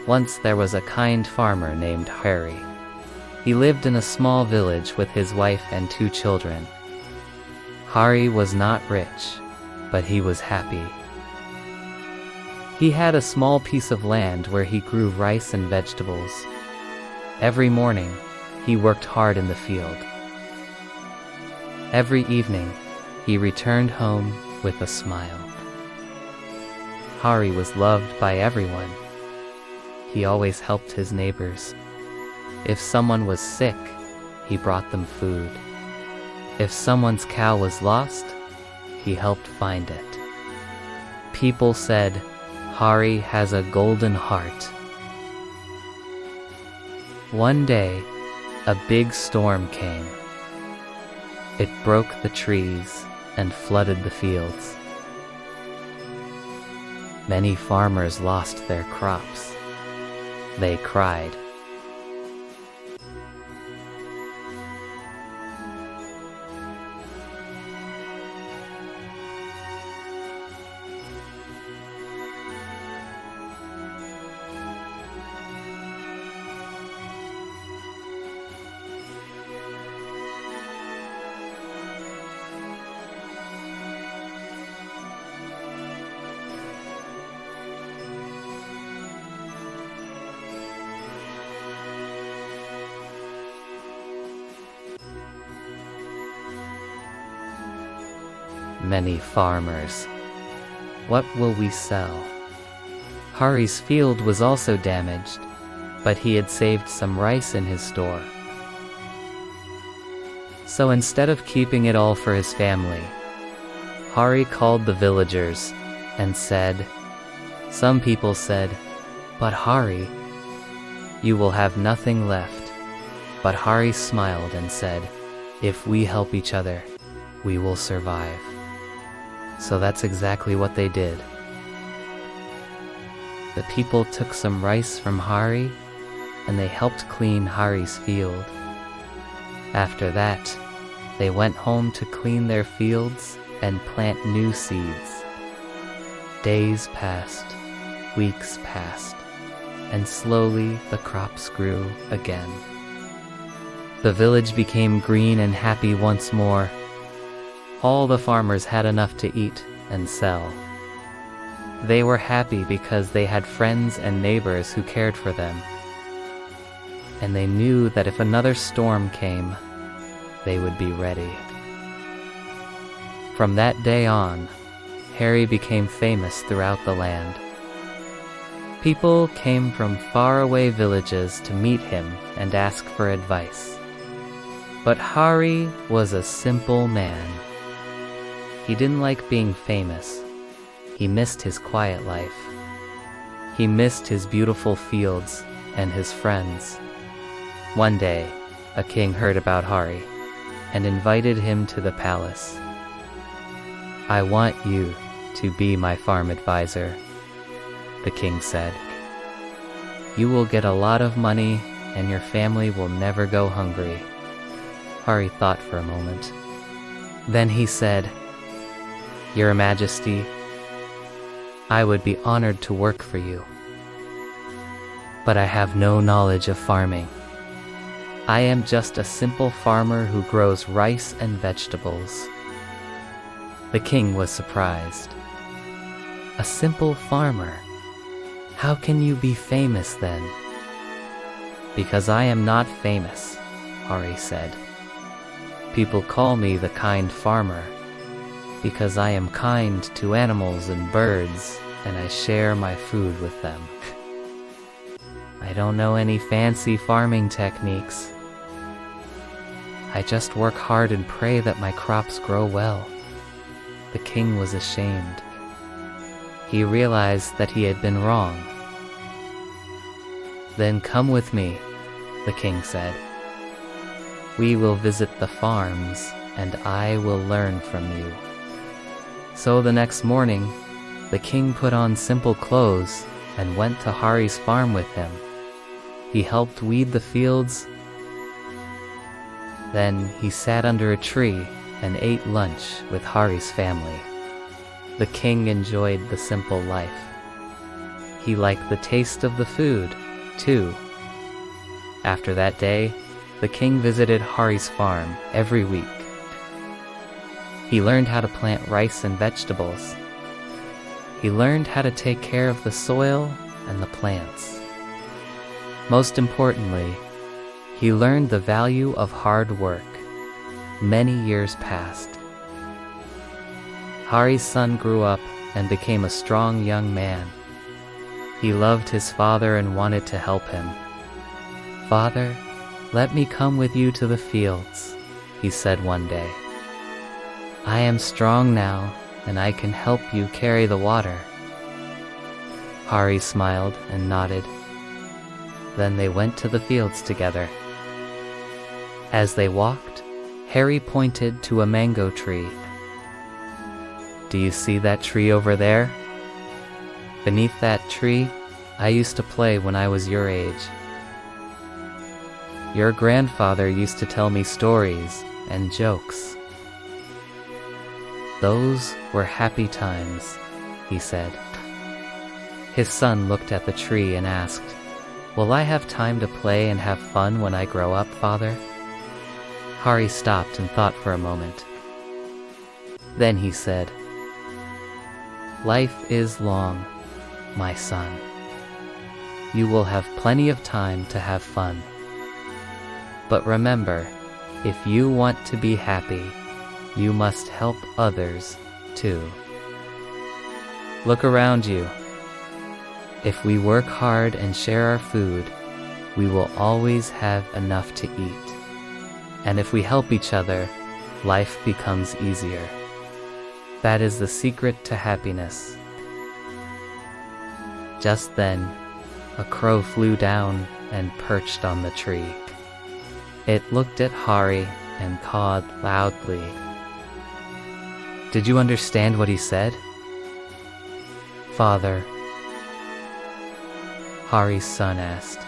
Once there was a kind farmer named Harry. He lived in a small village with his wife and 2 children. Hari was not rich, but he was happy. He had a small piece of land where he grew rice and vegetables. Every morning, he worked hard in the field. Every evening, he returned home with a smile. Hari was loved by everyone. He always helped his neighbors. If someone was sick, he brought them food. If someone's cow was lost, he helped find it. People said, "Hari has a golden heart." One day, a big storm came. It broke the trees and flooded the fields. Many farmers lost their crops. They cried. Many farmers. What will we sell? Hari's field was also damaged, but he had saved some rice in his store. So instead of keeping it all for his family, Hari called the villagers and said, some people said, "But Hari, you will have nothing left." But Hari smiled and said, "If we help each other, we will survive." So that's exactly what they did. The people took some rice from Hari, and they helped clean Hari's field. After that, they went home to clean their fields and plant new seeds. Days passed, weeks passed, and slowly the crops grew again. The village became green and happy once more. All the farmers had enough to eat and sell. They were happy because they had friends and neighbors who cared for them. And they knew that if another storm came, they would be ready. From that day on, Harry became famous throughout the land. People came from faraway villages to meet him and ask for advice. But Hari was a simple man. He didn't like being famous. He missed his quiet life. He missed his beautiful fields and his friends. One day, a king heard about Hari and invited him to the palace. "I want you to be my farm advisor," the king said. "You will get a lot of money and your family will never go hungry." Hari thought for a moment. Then he said, "Your Majesty, I would be honored to work for you. But I have no knowledge of farming. I am just a simple farmer who grows rice and vegetables." The king was surprised. "A simple farmer? How can you be famous then?" "Because I am not famous," Hari said. "People call me the kind farmer, because I am kind to animals and birds, and I share my food with them. I don't know any fancy farming techniques. I just work hard and pray that my crops grow well." The king was ashamed. He realized that he had been wrong. "Then come with me," the king said. "We will visit the farms, and I will learn from you." So the next morning, the king put on simple clothes and went to Hari's farm with him. He helped weed the fields. Then he sat under a tree and ate lunch with Hari's family. The king enjoyed the simple life. he liked the taste of the food, too. After that day, the king visited Hari's farm every week. He learned how to plant rice and vegetables. He learned how to take care of the soil and the plants. Most importantly, he learned the value of hard work. Many years passed. Hari's son grew up and became a strong young man. He loved his father and wanted to help him. "Father, let me come with you to the fields," he said one day. "I am strong now, and I can help you carry the water." Hari smiled and nodded. Then they went to the fields together. As they walked, Hari pointed to a mango tree. "Do you see that tree over there? Beneath that tree, I used to play when I was your age. Your grandfather used to tell me stories and jokes. Those were happy times," he said. His son looked at the tree and asked, "Will I have time to play and have fun when I grow up, Father?" Hari stopped and thought for a moment. Then he said, "Life is long, my son. You will have plenty of time to have fun. But remember, if you want to be happy, you must help others too. Look around you. If we work hard and share our food, we will always have enough to eat. And if we help each other, life becomes easier. That is the secret to happiness." Just then, a crow flew down and perched on the tree. It looked at Hari and cawed loudly. "Did you understand what he said?" "Father," Hari's son asked.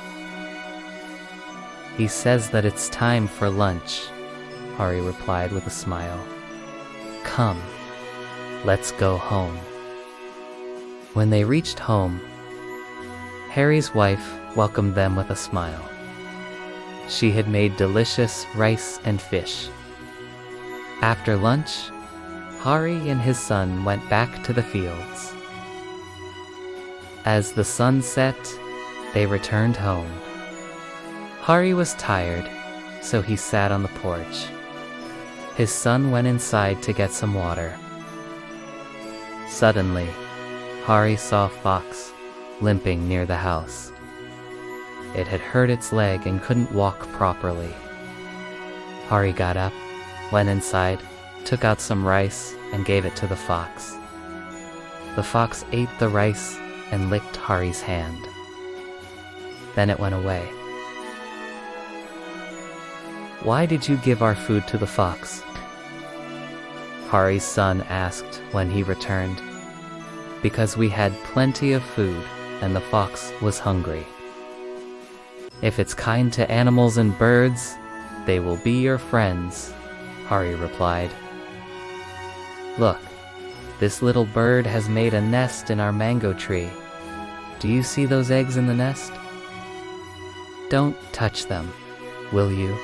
"He says that it's time for lunch," Hari replied with a smile. "Come, let's go home." When they reached home, Hari's wife welcomed them with a smile. She had made delicious rice and fish. After lunch, Hari and his son went back to the fields. As the sun set, they returned home. Hari was tired, so he sat on the porch. His son went inside to get some water. Suddenly, Hari saw a fox limping near the house. It had hurt its leg and couldn't walk properly. Hari got up, went inside, took out some rice, and gave it to the fox. The fox ate the rice and licked Hari's hand. Then it went away. "Why did you give our food to the fox?" Hari's son asked when he returned. "Because we had plenty of food and the fox was hungry. If it's kind to animals and birds, they will be your friends," Hari replied. "Look, this little bird has made a nest in our mango tree. Do you see those eggs in the nest? Don't touch them, will you?"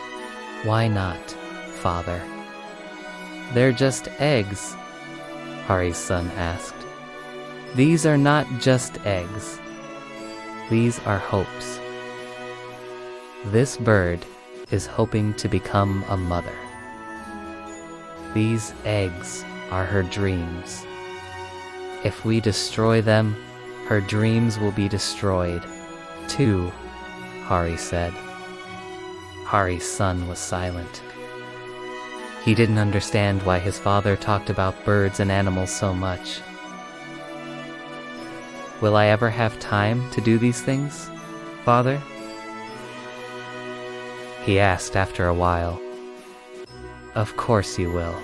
"Why not, Father?" "They're just eggs," Hari's son asked. "These are not just eggs. These are hopes. This bird is hoping to become a mother. These eggs are her dreams. If we destroy them, her dreams will be destroyed, too," Hari said. Hari's son was silent. He didn't understand why his father talked about birds and animals so much. "Will I ever have time to do these things, Father?" he asked after a while. "Of course you will,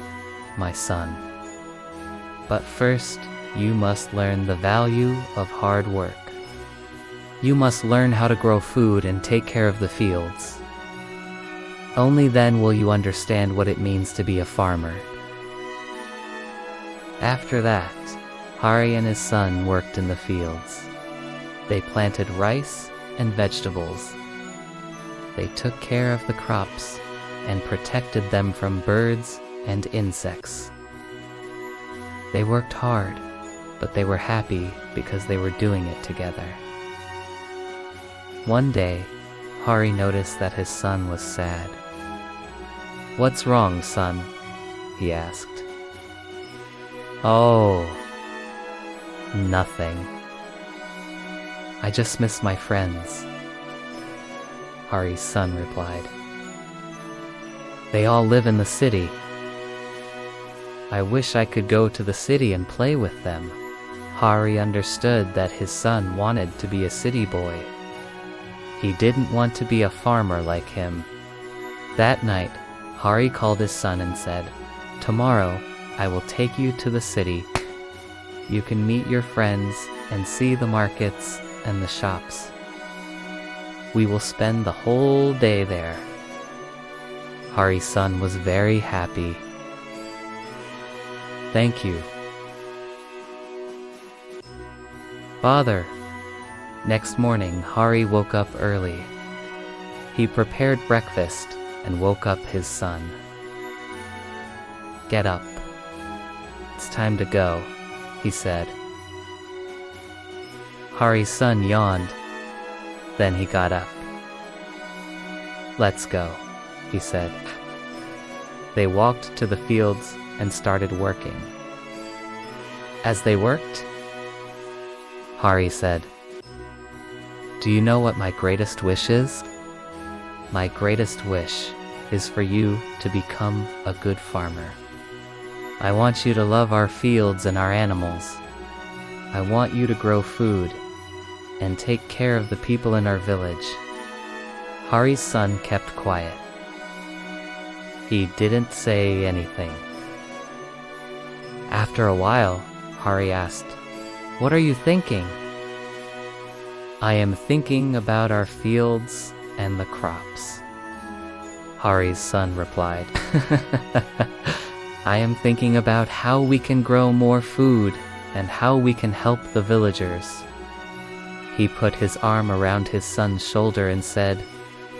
my son. But first, you must learn the value of hard work. You must learn how to grow food and take care of the fields. Only then will you understand what it means to be a farmer." After that, Hari and his son worked in the fields. They planted rice and vegetables. They took care of the crops and protected them from birds and insects. They worked hard, but they were happy because they were doing it together. One day, Hari noticed that his son was sad. "What's wrong, son?" he asked. "Oh, nothing. I just miss my friends," Hari's son replied. "They all live in the city. I wish I could go to the city and play with them." Hari understood that his son wanted to be a city boy. He didn't want to be a farmer like him. That night, Hari called his son and said, "Tomorrow, I will take you to the city. You can meet your friends and see the markets and the shops. We will spend the whole day there." Hari's son was very happy. "Thank you, Father." Next morning, Hari woke up early. He prepared breakfast and woke up his son. "Get up. It's time to go," he said. Hari's son yawned. Then he got up. "Let's go," he said. They walked to the fields and started working. As they worked, Hari said, "Do you know what my greatest wish is? My greatest wish is for you to become a good farmer. I want you to love our fields and our animals. I want you to grow food and take care of the people in our village." Hari's son kept quiet. He didn't say anything. After a while, Hari asked, "What are you thinking?" "I am thinking about our fields and the crops," Hari's son replied. "I am thinking about how we can grow more food and how we can help the villagers." He put his arm around his son's shoulder and said,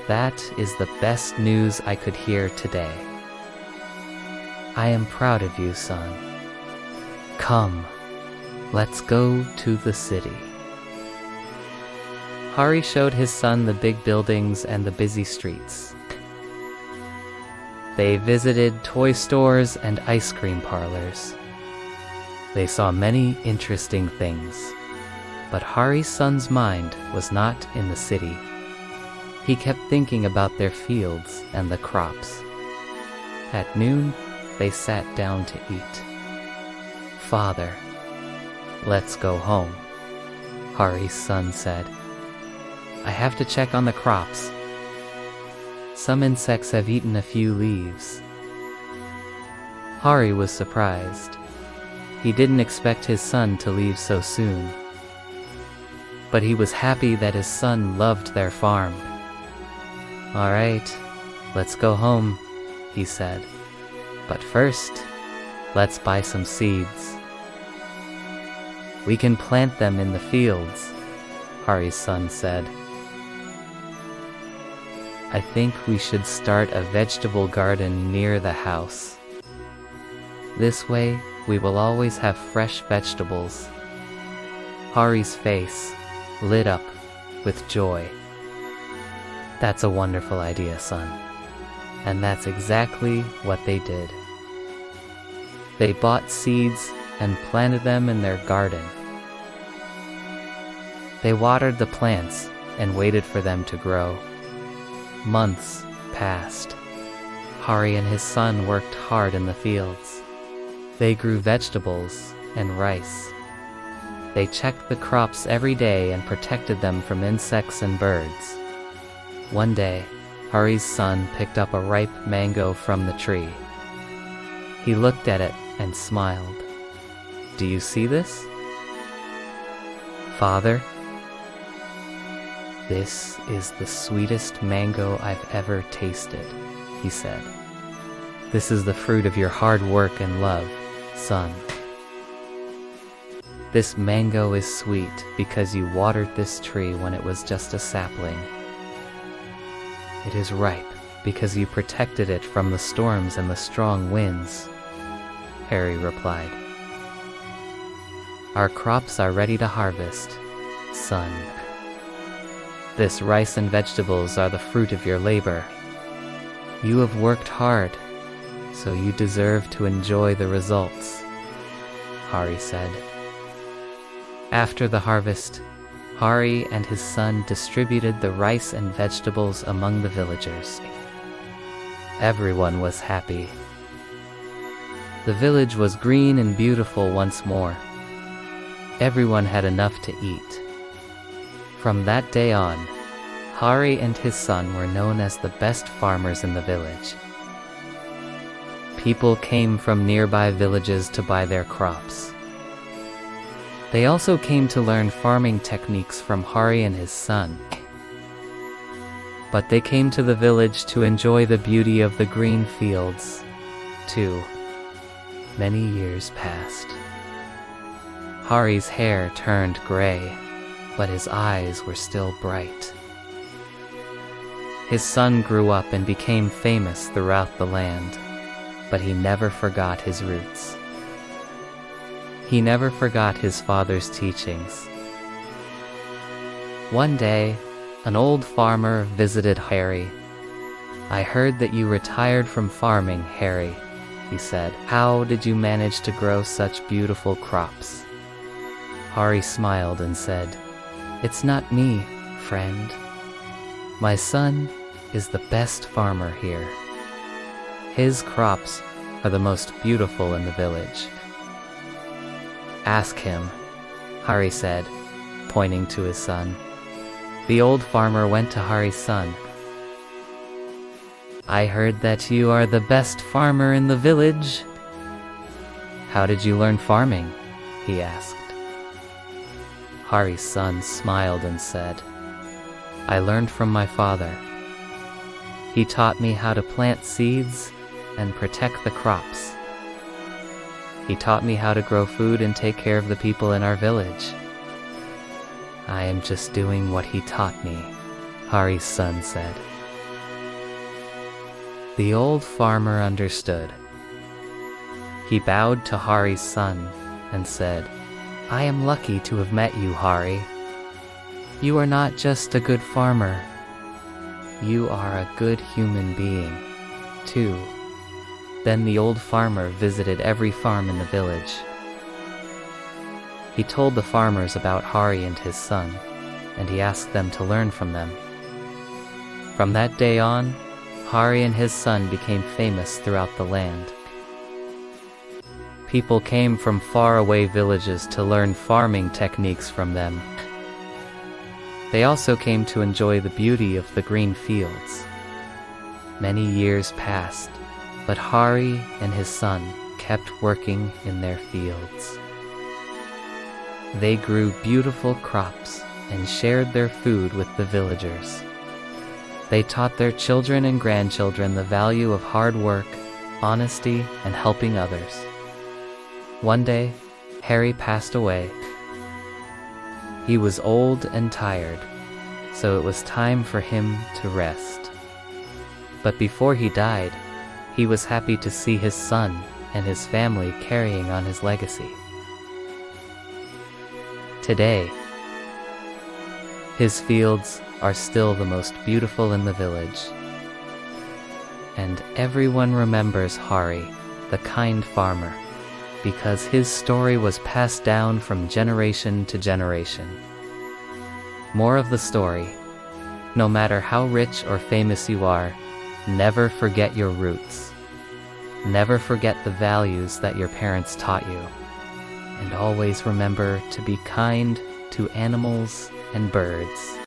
"That is the best news I could hear today. I am proud of you, son. Come, let's go to the city." Hari showed his son the big buildings and the busy streets. They visited toy stores and ice cream parlors. They saw many interesting things, but Hari's son's mind was not in the city. He kept thinking about their fields and the crops. At noon, they sat down to eat. "Father, let's go home," Hari's son said. "I have to check on the crops. Some insects have eaten a few leaves." Hari was surprised. He didn't expect his son to leave so soon. But he was happy that his son loved their farm. "All right, let's go home," he said. "But first, let's buy some seeds. We can plant them in the fields," Hari's son said. "I think we should start a vegetable garden near the house. This way, we will always have fresh vegetables." Hari's face lit up with joy. "That's a wonderful idea, son." And that's exactly what they did. They bought seeds and planted them in their garden. They watered the plants and waited for them to grow. Months passed. Hari and his son worked hard in the fields. They grew vegetables and rice. They checked the crops every day and protected them from insects and birds. One day, Hari's son picked up a ripe mango from the tree. He looked at it and smiled. "Do you see this, Father? This is the sweetest mango I've ever tasted," he said. "This is the fruit of your hard work and love, son." This mango is sweet because you watered this tree when it was just a sapling. It is ripe because you protected it from the storms and the strong winds, Harry replied. Our crops are ready to harvest, son. This rice and vegetables are the fruit of your labor. You have worked hard, so you deserve to enjoy the results, Hari said. After the harvest, Hari and his son distributed the rice and vegetables among the villagers. Everyone was happy. The village was green and beautiful once more. Everyone had enough to eat. From that day on, Hari and his son were known as the best farmers in the village. People came from nearby villages to buy their crops. They also came to learn farming techniques from Hari and his son. But they came to the village to enjoy the beauty of the green fields, too. Many years passed. Hari's hair turned gray, but his eyes were still bright. His son grew up and became famous throughout the land, but he never forgot his roots. He never forgot his father's teachings. One day, an old farmer visited Harry. I heard that you retired from farming, Harry, he said. How did you manage to grow such beautiful crops? Hari smiled and said, It's not me, friend. My son is the best farmer here. His crops are the most beautiful in the village. Ask him, Hari said, pointing to his son. The old farmer went to Hari's son. I heard that you are the best farmer in the village. How did you learn farming? He asked. Hari's son smiled and said, I learned from my father. He taught me how to plant seeds and protect the crops. He taught me how to grow food and take care of the people in our village. I am just doing what he taught me, Hari's son said. The old farmer understood. He bowed to Hari's son and said, I am lucky to have met you, Hari. You are not just a good farmer. You are a good human being, too. Then the old farmer visited every farm in the village. He told the farmers about Hari and his son, and he asked them to learn from them. From that day on, Hari and his son became famous throughout the land. People came from faraway villages to learn farming techniques from them. They also came to enjoy the beauty of the green fields. Many years passed, but Hari and his son kept working in their fields. They grew beautiful crops and shared their food with the villagers. They taught their children and grandchildren the value of hard work, honesty, and helping others. One day, Hari passed away. He was old and tired, so it was time for him to rest. But before he died, he was happy to see his son and his family carrying on his legacy. Today, his fields are still the most beautiful in the village. And everyone remembers Hari, the kind farmer, because his story was passed down from generation to generation. More of the story: no matter how rich or famous you are, never forget your roots. Never forget the values that your parents taught you. And always remember to be kind to animals and birds.